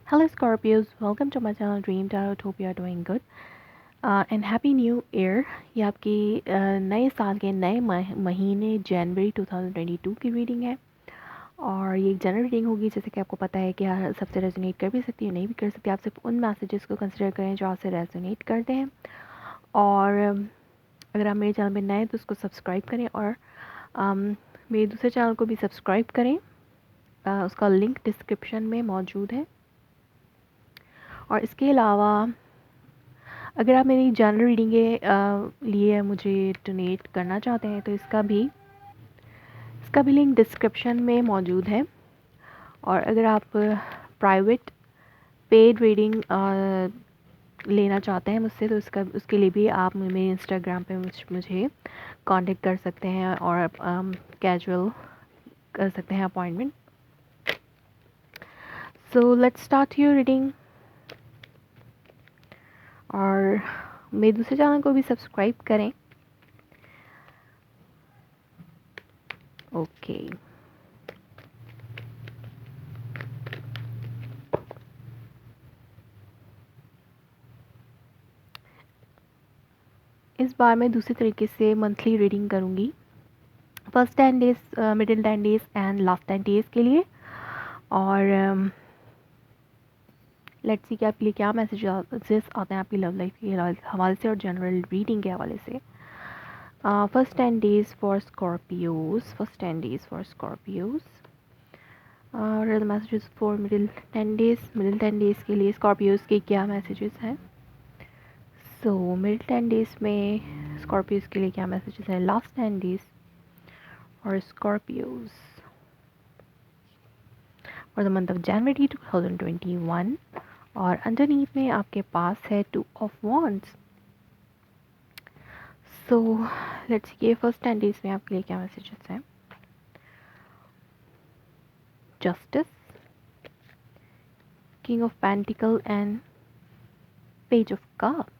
Hello Scorpios, welcome to my channel Dream Tarot. Hope you are doing good and Happy New Year। ये आपकी नए साल के नए महीने जनवरी 2022 की रीडिंग है और ये एक जनरल रीडिंग होगी। जैसे कि आपको पता है कि सबसे रेजोनेट कर भी सकती है, नहीं भी कर सकती। आप सिर्फ उन मैसेजेस को कंसिडर करें जो आपसे रेजोनेट करते हैं और अगर आप मेरे चैनल में नए हैं तो उसको सब्सक्राइब करें और मेरे दूसरे चैनल को भी सब्सक्राइब करें। उसका लिंक डिस्क्रिप्शन में मौजूद है। और इसके अलावा अगर आप मेरी जनरल रीडिंग के लिए मुझे डोनेट करना चाहते हैं तो इसका भी लिंक डिस्क्रिप्शन में मौजूद है। और अगर आप प्राइवेट पेड रीडिंग लेना चाहते हैं मुझसे तो उसके लिए भी आप मेरे इंस्टाग्राम पे मुझे कांटेक्ट कर सकते हैं और कैजुअल कर सकते हैं appointment. So let's start your reading. और मेरे दूसरे चैनल को भी सब्सक्राइब करें। ओके इस बार मैं दूसरी तरीके से मंथली रीडिंग करूँगी, first 10 days, middle 10 days and last 10 days के लिए। और लेट्स सी कि आपके लिए क्या मैसेजेस आते हैं आपकी लव लाइफ के हवाले से और जनरल रीडिंग के हवाले से। First 10 days for Scorpios, first 10 days for Scorpios और messages for middle 10 days, middle 10 days के लिए स्कॉर्पियोज के क्या मैसेजेस हैं। सो मिडिल 10 डेज़ में स्कॉर्पियोज के लिए क्या मैसेजेस हैं, लास्ट 10 डेज़ और Scorpios for the month of January 2021। और अंडरनीथ में आपके पास है 2 ऑफ वॉन्ड्स। सो लेट्स ये फर्स्ट 10 डेज़ में आपके लिए क्या मैसेजेस हैं। Justice, king of pentacle and page of cups.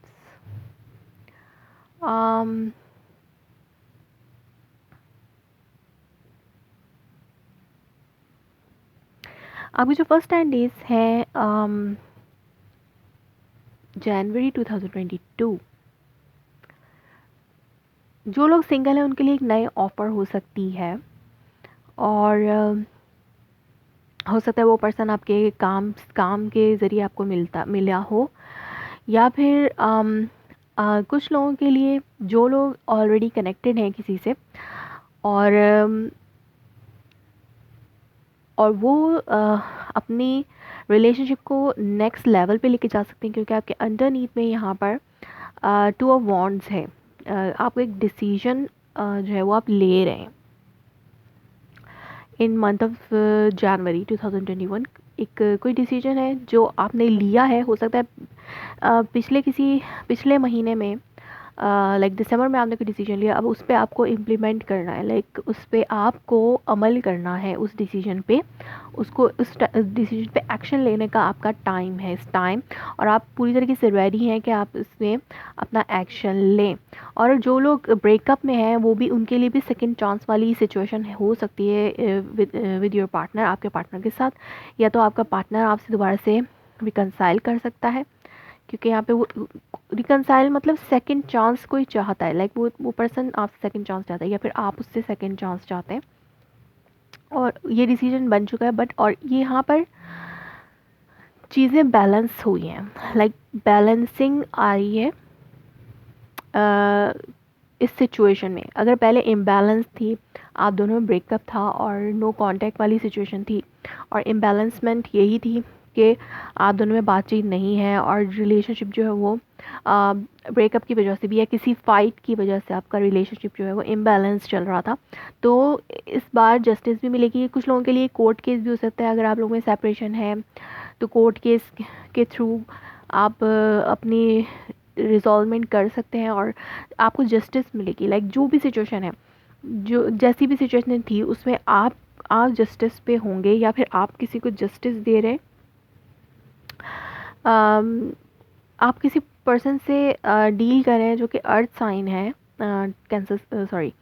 आपके जो फर्स्ट 10 डेज़ हैं जनवरी 2022, जो लोग सिंगल हैं उनके लिए एक नए ऑफ़र हो सकती है और हो सकता है वो पर्सन आपके काम के ज़रिए आपको मिला हो या फिर कुछ लोगों के लिए जो लोग ऑलरेडी कनेक्टेड हैं किसी से और वो अपनी रिलेशनशिप को नेक्स्ट लेवल पे लेके जा सकते हैं, क्योंकि आपके अंडरनीथ में यहाँ पर 2 ऑफ वॉन्ड्स है। आपको एक डिसीजन जो है वो आप ले रहे हैं इन मंथ ऑफ जनवरी 2021। एक कोई डिसीजन है जो आपने लिया है, हो सकता है पिछले महीने में लाइक दिसंबर में आपने कोई डिसीजन लिया, अब उस पर आपको इम्प्लीमेंट करना है, लाइक उस पर आपको अमल करना है उस डिसीजन पे, उसको उस डिसीजन पे एक्शन लेने का आपका टाइम है इस टाइम। और आप पूरी तरीके से रेडी हैं कि आप इसमें अपना एक्शन लें। और जो लोग ब्रेकअप में हैं वो भी, उनके लिए भी सेकंड चांस वाली सिचुएशन हो सकती है विद योर पार्टनर, आपके पार्टनर के साथ। या तो आपका पार्टनर आपसे दोबारा से रिकनसाइल कर सकता है, क्योंकि यहाँ पे वो रिकनसाइल मतलब सेकंड चांस कोई चाहता है, लाइक वो पर्सन आपसे सेकंड चांस चाहता है या फिर आप उससे सेकंड चांस चाहते हैं और ये डिसीजन बन चुका है। बट और ये यहाँ पर चीज़ें बैलेंस हुई हैं, लाइक बैलेंसिंग आ रही है इस सिचुएशन में। अगर पहले इम्बैलेंस थी, आप दोनों में ब्रेकअप था और नो कांटेक्ट वाली सिचुएशन थी और इम्बैलेंसमेंट यही थी कि आप दोनों में बातचीत नहीं है और रिलेशनशिप जो है वो ब्रेकअप की वजह से भी या किसी फ़ाइट की वजह से आपका रिलेशनशिप जो है वो इम्बैलेंस चल रहा था। तो इस बार जस्टिस भी मिलेगी। कुछ लोगों के लिए कोर्ट केस भी हो सकता है। अगर आप लोगों में सेपरेशन है तो कोर्ट केस के थ्रू आप अपनी रिजॉल्वमेंट कर सकते हैं और आपको जस्टिस मिलेगी। लाइक जो भी सिचुएशन है, जो जैसी भी सिचुएशन थी उसमें आप जस्टिस पे होंगे या फिर आप किसी को जस्टिस दे रहे हैं। आप किसी पर्सन से डील कर रहे हैं जो कि अर्थ साइन है, cancer sorry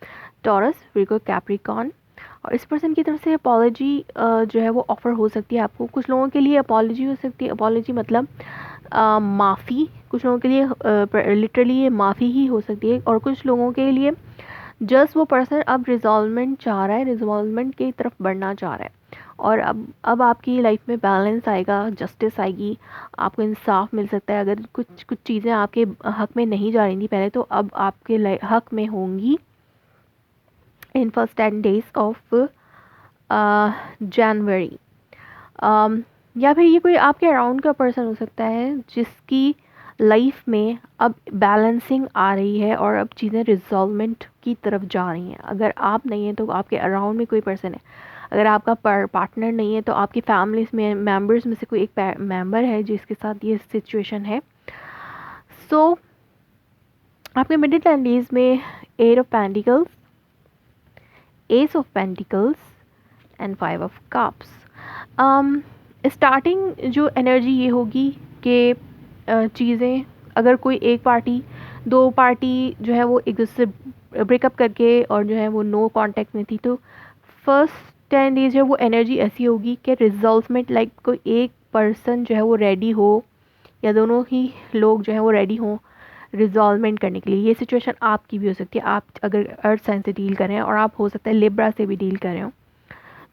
taurus, Virgo, Capricorn. और इस पर्सन की तरफ से अपॉलजी जो है वो ऑफ़र हो सकती है आपको। कुछ लोगों के लिए अपॉलजी हो सकती है, अपॉलजी मतलब माफ़ी, कुछ लोगों के लिए लिटरली ये माफ़ी ही हो सकती है, और कुछ लोगों के लिए जस्ट वो पर्सन अब रिजॉल्वमेंट चाह रहा है, रिजॉल्वमेंट की तरफ बढ़ना चाह रहा है, और अब आपकी लाइफ में बैलेंस आएगा, जस्टिस आएगी, आपको इंसाफ मिल सकता है। अगर कुछ कुछ चीज़ें आपके हक में नहीं जा रही थी पहले, तो अब आपके हक में होंगी in first 10 days of January. या फिर ये कोई आपके अराउंड का पर्सन हो सकता है जिसकी लाइफ में अब बैलेंसिंग आ रही है और अब चीज़ें रिजॉल्वमेंट की तरफ जा रही हैं। अगर आप नहीं हैं तो आपके अराउंड में कोई पर्सन है। अगर आपका पार्टनर नहीं है तो आपकी फैमिली में मेंबर्स में से कोई एक मेंबर है जिसके साथ ये सिचुएशन है। सो आपके मिडिल 10 डेज में 8 of pentacles, S of pentacles and 5 of cups. Starting जो एनर्जी ये होगी कि चीज़ें, अगर कोई एक पार्टी, दो पार्टी जो है वो एक दूसरे से ब्रेकअप करके और जो है वो नो कांटेक्ट में थी, तो फर्स्ट 10 डेज है वो एनर्जी ऐसी होगी कि रिजॉल्वमेंट, लाइक कोई एक पर्सन जो है वो रेडी हो या दोनों ही लोग जो है वो रेडी हों रिजॉल्वमेंट करने के लिए। ये सिचुएशन आपकी भी हो सकती है, आप अगर अर्थ साइन से डील कर रहे हैं, और आप हो सकता है लिब्रा से भी डील कर रहे हो,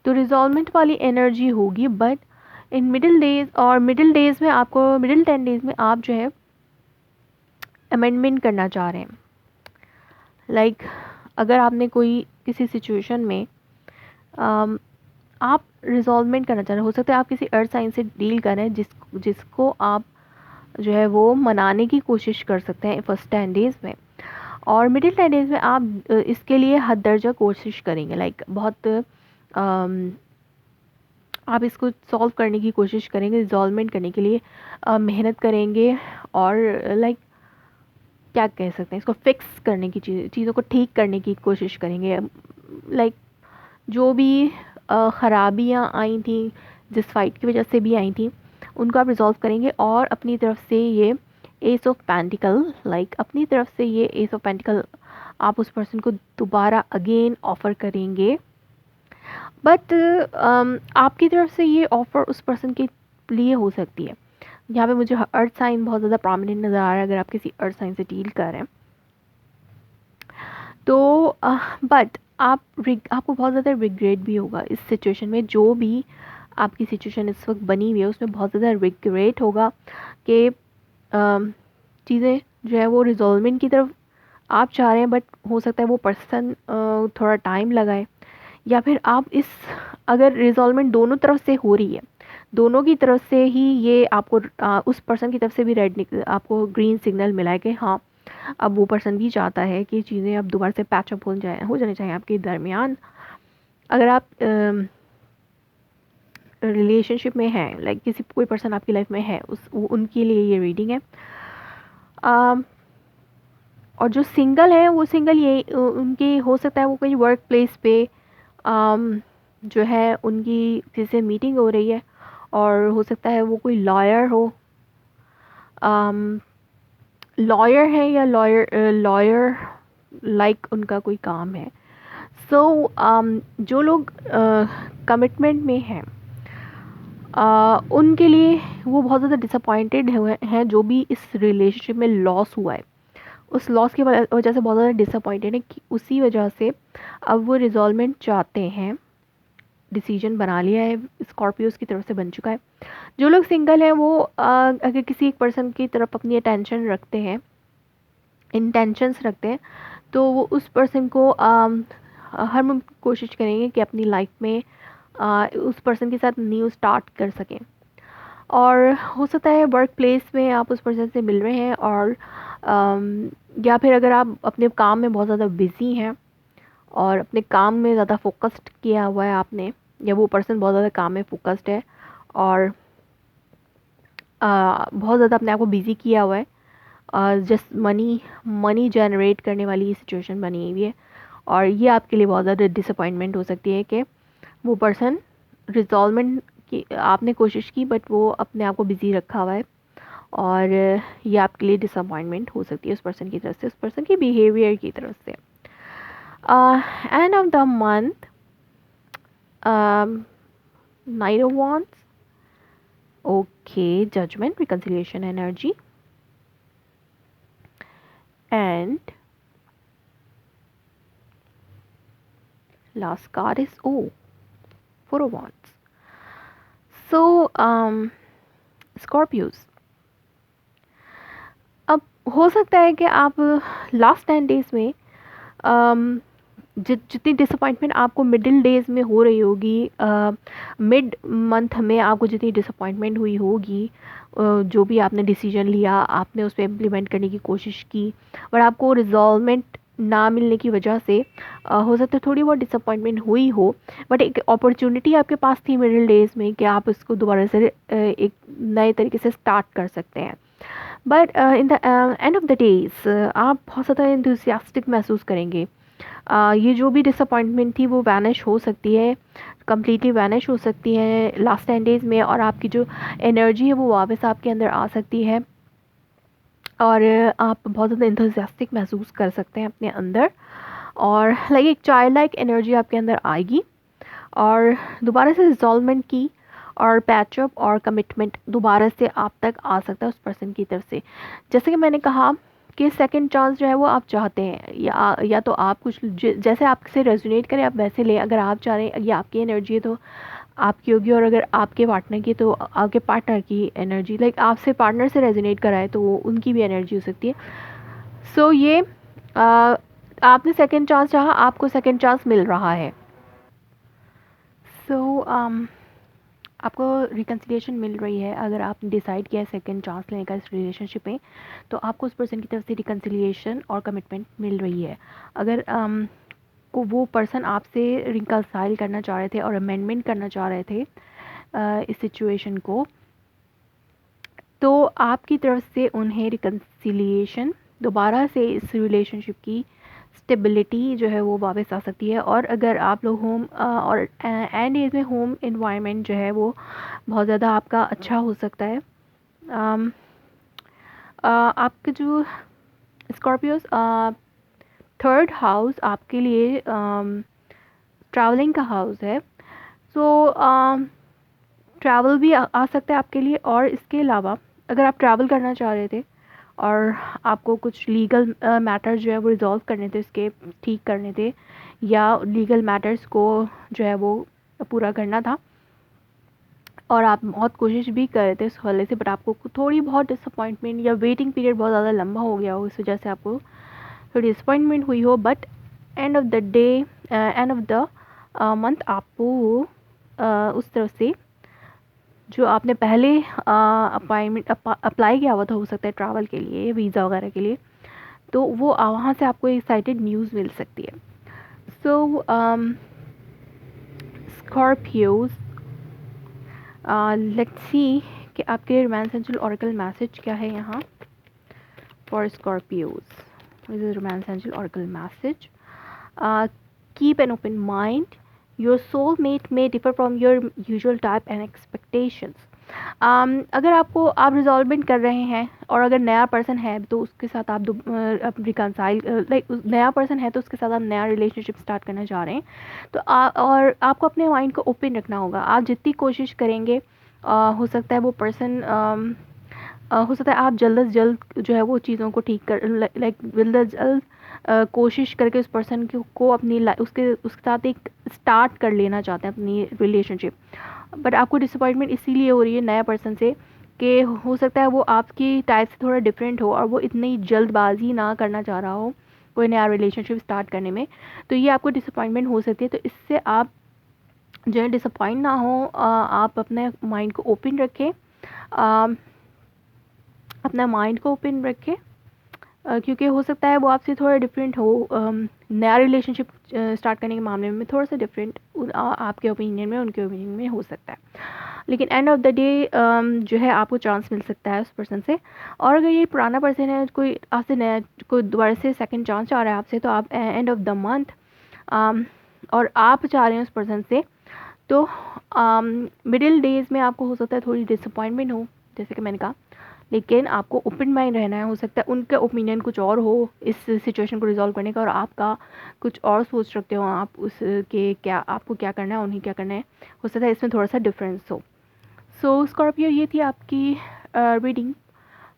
तो रिजॉल्वमेंट वाली एनर्जी होगी। बट इन मिडिल डेज, और मिडिल डेज में आपको, मिडिल 10 डेज में आप जो है अमेंडमेंट करना चाह रहे हैं। लाइक अगर आपने कोई किसी सिचुएशन में आप रिजॉल्वमेंट करना चाह रहे हैं, हो सकता है आप किसी अर्थ साइन से डील कर रहे हैं जिसको आप जो है वो मनाने की कोशिश कर सकते हैं फर्स्ट 10 डेज में, और मिडिल 10 डेज में आप इसके लिए हद दर्जा कोशिश करेंगे। लाइक बहुत आप इसको सॉल्व करने की कोशिश करेंगे, रिजॉल्वमेंट करने के लिए मेहनत करेंगे, और लाइक क्या कह सकते हैं इसको, फिक्स करने की चीज़ों को ठीक करने की कोशिश करेंगे। लाइक जो भी ख़राबियाँ आई थी, जिस फाइट की वजह से भी आई थी, उनको आप रिजॉल्व करेंगे, और अपनी तरफ से ये एस ऑफ पेंटिकल, लाइक अपनी तरफ से ये एस ऑफ पेंटिकल आप उस पर्सन को दोबारा अगेन ऑफ़र करेंगे। बट आपकी तरफ से ये ऑफ़र उस पर्सन के लिए हो सकती है। यहाँ पे मुझे अर्थ साइन बहुत ज़्यादा प्रोमिनेंट नज़र आ रहा है अगर आप किसी अर्थ साइन से डील कर रहे हैं तो। बट आपको बहुत ज़्यादा रिग्रेट भी होगा इस सिचुएशन में, जो भी आपकी सिचुएशन इस वक्त बनी हुई है उसमें बहुत ज़्यादा रिग्रेट होगा कि चीज़ें जो है वो रिजॉल्वमेंट की तरफ आप चाह रहे हैं, बट हो सकता है वो पर्सन थोड़ा टाइम लगाए, या फिर आप इस, अगर रिजॉल्वमेंट दोनों तरफ से हो रही है, दोनों की तरफ से ही ये आपको उस पर्सन की तरफ से भी रेड, आपको ग्रीन सिग्नल मिला है कि हाँ अब वो पर्सन भी चाहता है कि चीज़ें अब दोबारा से पैचअप हो जाने चाहिए आपके दरमियान। अगर आप रिलेशनशिप में हैं, लाइक किसी कोई पर्सन आपकी लाइफ में है, उनके लिए ये रीडिंग है। और जो सिंगल है वो सिंगल, ये उनके हो सकता है वो कोई वर्क प्लेस पे जो है उनकी किसी से मीटिंग हो रही है, और हो सकता है वो कोई लॉयर हो, लॉयर है या लॉयर लाइक उनका कोई काम है। सो जो लोग कमिटमेंट में हैं उनके लिए वो बहुत ज़्यादा डिसअपॉइंटेड हैं, जो भी इस रिलेशनशिप में लॉस हुआ है उस लॉस की वजह से बहुत ज़्यादा डिसअपॉइंटेड है कि उसी वजह से अब वो रिजॉल्वमेंट चाहते हैं। डिसीजन बना लिया है, स्कॉर्पियोज की तरफ से बन चुका है। जो लोग सिंगल हैं वो अगर किसी एक पर्सन की तरफ अपनी अटेंशन रखते हैं, इंटेंशंस रखते हैं, तो वो उस पर्सन को हर मुमकिन कोशिश करेंगे कि अपनी लाइफ में उस पर्सन के साथ न्यू स्टार्ट कर सकें। और हो सकता है वर्क प्लेस में आप उस पर्सन से मिल रहे हैं, और या फिर अगर आप अपने काम में बहुत ज़्यादा बिज़ी हैं और अपने काम में ज़्यादा फोकस्ड किया हुआ है आपने, या वो पर्सन बहुत ज़्यादा काम में फोकस्ड है और बहुत ज़्यादा अपने आप को बिज़ी किया हुआ है, जस्ट मनी जनरेट करने वाली सिचुएशन बनी हुई है, और ये आपके लिए बहुत ज़्यादा डिसअपॉइंटमेंट हो सकती है कि वो पर्सन रिजॉल्वमेंट की आपने कोशिश की बट वो अपने आप को बिज़ी रखा हुआ है, और ये आपके लिए डिसअपॉइंटमेंट हो सकती है उस पर्सन की तरफ से, उस पर्सन की बिहेवियर की तरफ से। End of the month Knight of Wands. Okay, Judgment, Reconciliation energy. And last card is Four of Wands. So Scorpios, अब हो सकता है कि आप लास्ट 10 डेज में जितनी डिसअपॉइंटमेंट आपको मिडिल डेज में हो रही होगी, मिड मंथ में आपको जितनी डिसअपॉइंटमेंट हुई होगी, जो भी आपने डिसीजन लिया आपने उस पर इम्प्लीमेंट करने की कोशिश की, बट आपको रिजॉल्वमेंट ना मिलने की वजह से हो सकता है थोड़ी बहुत डिसअपॉइंटमेंट हुई हो, बट एक अपॉर्चुनिटी आपके पास थी मिडिल डेज में कि आप इसको दोबारा से एक नए तरीके से स्टार्ट कर सकते हैं। But in the end of the days आप बहुत ज़्यादा इंथुसियास्टिक महसूस करेंगे। ये जो भी डिसअपॉइंटमेंट थी वो वैनिश हो सकती है, कम्प्लीटली वैनिश हो सकती है लास्ट 10 डेज़ में, और आपकी जो एनर्जी है वो वापस आपके अंदर आ सकती है और आप बहुत ज़्यादा इंथुसियास्टिक महसूस कर सकते हैं अपने अंदर, और लाइक एक चाइल्ड लाइक एनर्जी आपके अंदर आएगी, और दोबारा से रिजॉल्वमेंट की और पैचअप और कमिटमेंट दोबारा से आप तक आ सकता है उस पर्सन की तरफ से। जैसे कि मैंने कहा कि सेकंड चांस जो है वो आप चाहते हैं, या तो आप कुछ जैसे आपसे रेजोनेट करें आप वैसे लें। अगर आप चाह रहे हैं ये आपकी एनर्जी है तो आपकी होगी, और अगर आपके पार्टनर की तो आपके पार्टनर की एनर्जी, लाइक आपसे पार्टनर से रेजोनेट कराए तो वो उनकी भी एनर्जी हो सकती है। सो ये आपने सेकंड चांस चाहा, आपको सेकंड चांस मिल रहा है। सो आपको रिकन्सिलिएशन मिल रही है। अगर आपने डिसाइड किया है सेकंड चांस लेने का इस रिलेशनशिप में, तो आपको उस पर्सन की तरफ से रिकन्सिलिएशन और कमिटमेंट मिल रही है। अगर को वो पर्सन आपसे रिकन्साइल करना चाह रहे थे और अमेंडमेंट करना चाह रहे थे इस सिचुएशन को, तो आपकी तरफ से उन्हें रिकन्सिलिएशन दोबारा से इस रिलेशनशिप की स्टेबिलिटी जो है वो वापस आ सकती है। और अगर आप लोग होम और एंड एज में होम इन्वायरमेंट जो है वो बहुत ज़्यादा आपका अच्छा हो सकता है। आपके जो स्कॉर्पियोस, थर्ड हाउस आपके लिए ट्रैवलिंग का हाउस है। सो ट्रैवल भी आ सकता है आपके लिए, और इसके अलावा अगर आप ट्रैवल करना चाह रहे थे और आपको कुछ लीगल मैटर्स जो है वो रिजॉल्व करने थे, उसके ठीक करने थे, या लीगल मैटर्स को जो है वो पूरा करना था, और आप बहुत कोशिश भी कर रहे थे इस हवाले से, बट आपको थोड़ी बहुत डिसअपॉइंटमेंट या वेटिंग पीरियड बहुत ज़्यादा लंबा हो गया हो, इस वजह से आपको थोड़ी डिसअपॉइंटमेंट हुई हो, but end of the day, end of the month आपको उस तरफ से जो आपने पहले अपॉइंटमेंट अप्लाई किया हुआ था, हो सकता है ट्रैवल के लिए, वीज़ा वगैरह के लिए, तो वो वहाँ से आपको एक्साइटेड न्यूज़ मिल सकती है। सो स्कॉर्पियोज, लेट्स सी कि आपके रोमांस एंजल ओरेकल मैसेज क्या है यहाँ for Scorpios. This is romance angel Oracle message. Keep an open mind, your soulmate may differ from your usual type and expectations. अगर आप रिजॉल्वमेंट कर रहे हैं, और अगर नया पर्सन है तो उसके साथ आप रिकनसाइल, लाइक नया पर्सन है तो उसके साथ आप नया रिलेशनशिप स्टार्ट करना चाह रहे हैं, तो और आपको अपने माइंड को ओपन रखना होगा। आप जितनी कोशिश करेंगे हो सकता है वो पर्सन हो सकता है आप जल्द से जल्द जो है वो चीज़ों को ठीक कर, लाइक जल्द से जल्द कोशिश करके उस पर्सन को अपनी उसके साथ एक स्टार्ट कर लेना चाहते हैं अपनी रिलेशनशिप, बट आपको डिसअपॉइंटमेंट इसीलिए हो रही है नया पर्सन से कि हो सकता है वो आपकी टाइप से थोड़ा डिफरेंट हो और वो इतनी जल्दबाजी ना करना चाह रहा हो कोई नया रिलेशनशिप स्टार्ट करने में, तो ये आपको डिसअपॉइंटमेंट हो सकती है। तो इससे आप जो है डिसअपॉइंट ना हो, आप अपने माइंड को ओपन रखें, अपना माइंड को ओपन रखें, क्योंकि हो सकता है वो आपसे थोड़ा डिफरेंट हो, नया रिलेशनशिप स्टार्ट करने के मामले में थोड़ा सा डिफरेंट आपके ओपिनियन में उनके ओपिनियन में हो सकता है, लेकिन एंड ऑफ द डे जो है आपको चांस मिल सकता है उस पर्सन से। और अगर ये पुराना पर्सन है, कोई आपसे नया, कोई दोबारा से सेकंड चांस चाह रहा है आपसे, तो आप एंड ऑफ द मंथ और आप चाह रहे हैं उस पर्सन से, तो मिडिल डेज में आपको हो सकता है थोड़ी डिसअपॉइंटमेंट हो, जैसे कि मैंने कहा, लेकिन आपको ओपन माइंड रहना है। हो सकता है उनका ओपिनियन कुछ और हो इस सिचुएशन को रिजॉल्व करने का, और आपका कुछ और सोच रखते हो आप उस के, क्या आपको क्या करना है, उन्हें क्या करना है। हो सकता है इसमें थोड़ा सा डिफरेंस हो। सो स्कॉर्पियो, ये थी आपकी reading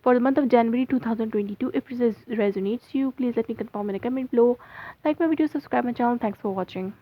for the month of January 2022. If it resonates you, please let me confirm in a comment below. Like my video, subscribe my channel. Thanks for watching.